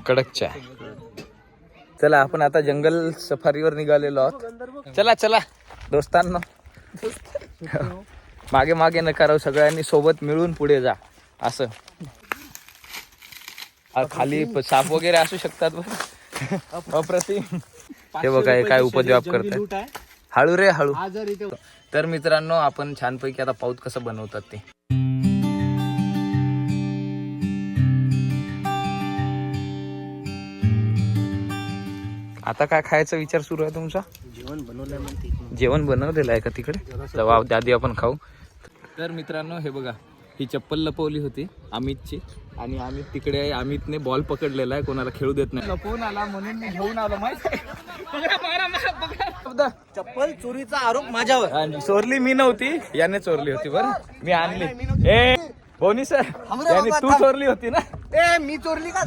कडक चाय. चला आपण आता जंगल सफारीवर निघालेलो आहोत. चला चला दोस्तांनो, मागे मागे नका राहू, सगळ्यांनी सोबत मिळून पुढे जा. असं खाली साप वगैरे असू शकतात बरं. अप्रतिम. हे बघा हे काय उपद्व्याप करतात. हळू रे हळू. तर मित्रांनो आपण छानपैकी आता पाऊत कसं बनवतात ते. आता काय खायचा विचार सुरू आहे तुमचा? जेवण बनवलंय म्हणते. जेवण बनवलेलं आहे का तिकडे? जवाब आधी आपण खाऊ. तर मित्रांनो हे बघा, ही चप्पल लपवली होती अमितची, आणि अमित तिकडे आहे. अमितने बॉल पकडलेला आहे, कोणाला खेळू देत नाही. लपवून आला म्हणून मी घेऊन आलो. माहिती चप्पल चोरीचा आरोप माझ्यावर. आणि चोरली मी नव्हती, याने चोरली होती. बरं मी आणली. ए बोनी सर, याने तू चोरली होती ना? ए मी चोरली का?